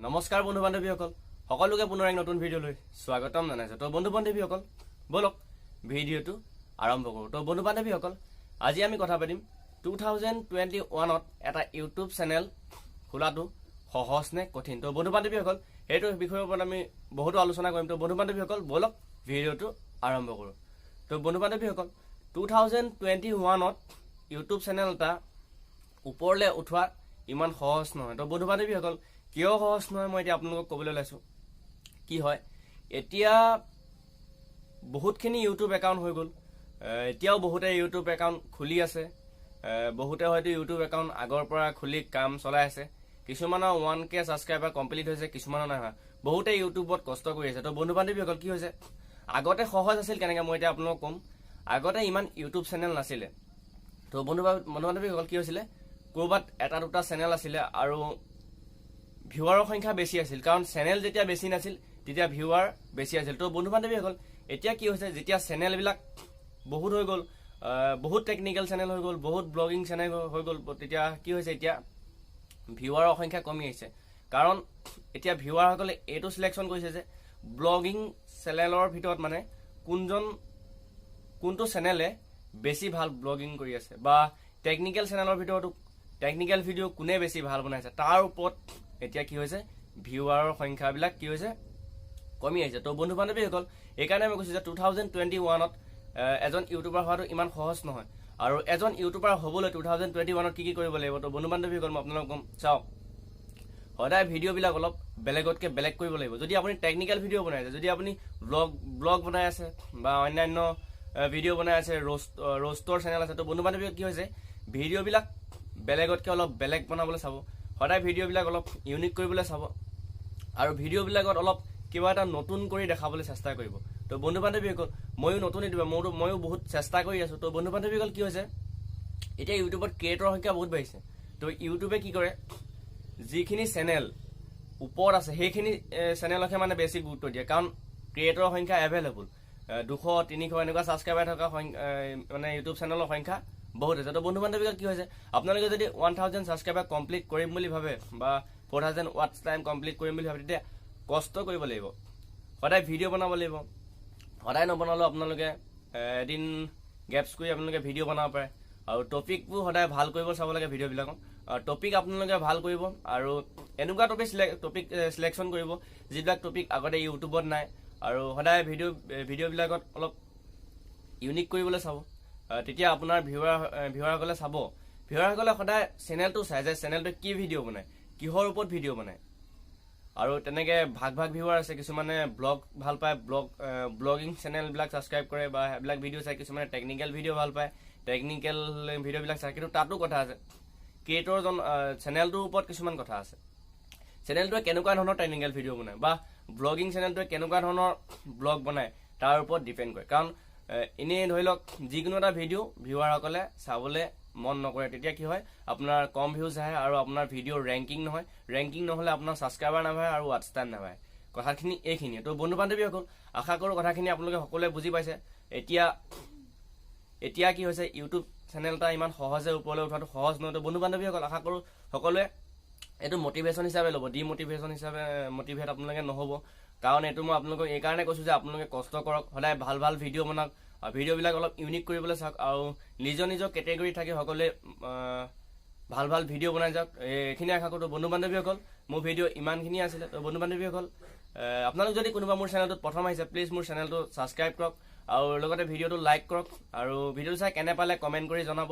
নমস্কাৰ বন্ধু বান্ধৱীসকল সকলোকে পুনৰ এক নতুন ভিডিঅ'লৈ স্বাগতম জনাইছো। তো বন্ধু বান্ধৱীসকল বলক ভিডিঅ'টো আৰম্ভ কৰোঁ। তো বন্ধু বান্ধৱীসকল আজি আমি কথা পাতিম 2021ত এটা ইউটিউব চেনেল খোলাটো সহজ নে কঠিন। তো বন্ধু বান্ধৱীসকল এইটো বিষয়ৰ ওপৰত আমি বহুতো আলোচনা কৰিম। তো বন্ধু বান্ধৱীসকল বলক ভিডিঅ'টো আৰম্ভ কৰোঁ। তো বন্ধু বান্ধৱীসকল 2021ত ইউটিউব চেনেল এটা ওপৰলৈ উঠোৱা ইমান সহজ নহয়। তো বন্ধু বান্ধৱীসকল কিয় সহজ নহয় মই এতিয়া আপোনালোকক ক'বলৈ ওলাইছো। কি হয় এতিয়া বহুতখিনি ইউটিউব একাউণ্ট হৈ গ'ল, এতিয়াও বহুতে ইউটিউব একাউণ্ট খুলি আছে, বহুতে হয়তো ইউটিউব একাউণ্ট আগৰ পৰা খুলি কাম চলাই আছে। কিছুমানৰ 1K ছাবস্ক্ৰাইবাৰ কমপ্লিট হৈছে, কিছুমানৰ নাই হোৱা। বহুতে ইউটিউবত কষ্ট কৰি আছে। তো বন্ধু বান্ধৱীসকল কি হৈছে আগতে সহজ আছিল কেনেকৈ মই এতিয়া আপোনালোকক ক'ম। আগতে ইমান ইউটিউব চেনেল নাছিলে। তো বন্ধু বান্ধৱীসকল কি হৈছিলে ক'ৰবাত এটা দুটা চেনেল আছিলে আৰু ভিউৱাৰৰ সংখ্যা বেছি আছিল, কাৰণ চেনেল যেতিয়া বেছি নাছিল তেতিয়া ভিউৱাৰ বেছি আছিল। তো বন্ধু বান্ধৱীসকল এতিয়া কি হৈছে যেতিয়া চেনেলবিলাক বহুত হৈ গ'ল, বহুত টেকনিকেল চেনেল হৈ গ'ল, বহুত ব্লগিং চেনেল হৈ গ'ল, তেতিয়া কি হৈছে এতিয়া ভিউৱাৰৰ সংখ্যা কমি আহিছে। কাৰণ এতিয়া ভিউৱাৰসকলে এইটো চিলেকশ্যন কৰিছে যে ব্লগিং চেনেলৰ ভিতৰত মানে কোনটো চেনেলে বেছি ভাল ব্লগিং কৰি আছে বা টেকনিকেল চেনেলৰ ভিতৰতো টেকনিকেল ভিডিঅ' কোনে বেছি ভাল বনাইছে তাৰ ওপৰত এতিয়া কি হৈছে ভিউৱাৰৰ সংখ্যাবিলাক কি হৈছে কমি আহিছে। তো বন্ধু বান্ধৱীসকল এইকাৰণে মই কৈছোঁ যে 2021ত এজন ইউটিউবাৰ হোৱাটো ইমান সহজ নহয়। আৰু এজন ইউটিউবাৰ হ'বলৈ 2021ত কি কৰিব লাগিব। তো বন্ধু বান্ধৱীসকল মই আপোনালোকক ক'ম চাওক, সদায় ভিডিঅ'বিলাক অলপ বেলেগতকৈ বেলেগ কৰিব লাগিব। যদি আপুনি টেকনিকেল ভিডিঅ' বনাই আছে, যদি আপুনি ব্লগ বনাই আছে বা অন্যান্য ভিডিঅ' বনাই আছে, ৰ'ষ্টৰ চেনেল আছে, তো বন্ধু বান্ধৱীসকল কি হৈছে ভিডিঅ'বিলাক বেলেগতকৈ অলপ বেলেগ বনাবলৈ চাব, সদায় ভিডিঅ'বিলাক অলপ ইউনিক কৰিবলৈ চাব আৰু ভিডিঅ'বিলাকত অলপ কিবা এটা নতুন কৰি দেখাবলৈ চেষ্টা কৰিব। তো বন্ধু বান্ধৱীসকল ময়ো নতুন ইউটিউবাৰ, ময়ো বহুত চেষ্টা কৰি আছোঁ। তো বন্ধু বান্ধৱীসকল কি হৈছে এতিয়া ইউটিউবত ক্ৰিয়েটৰৰ সংখ্যা বহুত বাঢ়িছে। তো ইউটিউবে কি কৰে যিখিনি চেনেল ওপৰত আছে সেইখিনি চেনেলকহে মানে বেছি গুৰুত্ব দিয়ে, কাৰণ ক্ৰিয়েটৰৰ সংখ্যা এভেইলেবল 200, 300 এনেকুৱা ছাবস্ক্ৰাইবাৰ থকা মানে ইউটিউব চেনেলৰ সংখ্যা বহুত আছে। তো বন্ধু বান্ধৱীসকল কি হৈছে আপোনালোকে যদি 1000 ছাবস্ক্ৰাইবাৰ কমপ্লিট কৰিম বুলি ভাবে বা 4000 ৱাটছ টাইম কমপ্লিট কৰিম বুলি ভাবে তেতিয়া কষ্ট কৰিব লাগিব, সদায় ভিডিঅ' বনাব লাগিব। সদায় নবনালেও আপোনালোকে এদিন গেপছ কৰি আপোনালোকে ভিডিঅ' বনাব পাৰে। আৰু টপিকবোৰ সদায় ভাল কৰিব চাব লাগে ভিডিঅ'বিলাকত। টপিক আপোনালোকে ভাল কৰিব আৰু এনেকুৱা টপিক চিলেকশ্যন কৰিব যিবিলাক টপিক আগতে ইউটিউবত নাই। আৰু সদায় ভিডিঅ'বিলাকত অলপ ইউনিক কৰিবলৈ চাব, তেতিয়া আপোনাৰ ভিউৱাৰসকলে চাব। ভিউৱাৰসকলে সদায় চেনেলটো চাই যে চেনেলটোৱে কি ভিডিঅ' বনায়, কিহৰ ওপৰত ভিডিঅ' বনায়। আৰু তেনেকৈ ভাগ ভিউৱাৰ আছে, কিছুমানে ব্লগ ভাল পায়, ব্লগিং চেনেলবিলাক ছাবস্ক্ৰাইব কৰে বা সেইবিলাক ভিডিঅ' চায়। কিছুমানে টেকনিকেল ভিডিঅ' ভাল পায়, টেকনিকেল ভিডিঅ'বিলাক চায়। কিন্তু তাতো কথা আছে, ক্ৰিয়েটৰজন চেনেলটোৰ ওপৰত কিছুমান কথা আছে। চেনেলটোৱে কেনেকুৱা ধৰণৰ টেকনিকেল ভিডিঅ' বনায় বা ব্লগিং চেনেলটোৱে কেনেকুৱা ধৰণৰ ব্লগ বনায় তাৰ ওপৰত ডিপেণ্ড কৰে। কাৰণ এনেই ধৰি লওক যিকোনো এটা ভিডিঅ' ভিউৱাৰসকলে চাবলৈ মন নকৰে, তেতিয়া কি হয় আপোনাৰ কম ভিউজ আহে আৰু আপোনাৰ ভিডিঅ'ৰ ৰেংকিং নহয়। ৰেংকিং নহ'লে আপোনাৰ ছাবস্ক্ৰাইবাৰ নাবাঢ়ে আৰু ৱাটছ টাইম নাবাঢ়ে। কথাখিনি এইখিনিয়ে। তো বন্ধু বান্ধৱীসকল আশা কৰোঁ কথাখিনি আপোনালোকে সকলোৱে বুজি পাইছে। এতিয়া কি হৈছে ইউটিউব চেনেল এটা ইমান সহজে ওপৰলৈ উঠাটো সহজ নহয়। তো বন্ধু বান্ধৱীসকল আশা কৰোঁ সকলোৱে এইটো মটিভেশ্যন হিচাপে ল'ব, ডিমটিভেশ্যন হিচাপে মটিভেট আপোনালোকে নহ'ব। কাৰণ এইটো মই আপোনালোকক এইকাৰণে কৈছোঁ যে আপোনালোকে কষ্ট কৰক, সদায় ভাল ভিডিঅ' বনাওক আৰু ভিডিঅ'বিলাক অলপ ইউনিক কৰিবলৈ চাওক আৰু নিজৰ কেটেগৰী থাকি সকলোৱে ভাল ভিডিঅ' বনাই যাওক। এইখিনি আশা কৰোঁ। বন্ধু বান্ধৱীসকল মোৰ ভিডিঅ' ইমানখিনি আছিলে। তো বন্ধু বান্ধৱীসকল আপোনালোক যদি কোনোবা মোৰ চেনেলটোত প্ৰথম আহিছে প্লিজ মোৰ চেনেলটো ছাবস্ক্ৰাইব কৰক আৰু লগতে ভিডিঅ'টো লাইক কৰক আৰু ভিডিঅ'টো চাই কেনে পালে কমেণ্ট কৰি জনাব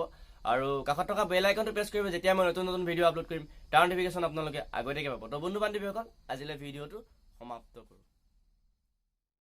আৰু কাষত থকা বেল আইকনটো প্ৰেছ কৰিব, যেতিয়া মই নতুন ভিডিঅ' আপলোড কৰিম তাৰ নটিফিকেশ্যন আপোনালোকে আগতীয়াকৈ পাব। তো বন্ধু বান্ধৱীসকল আজিলৈ ভিডিঅ'টো সমাপ্ত কৰোঁ।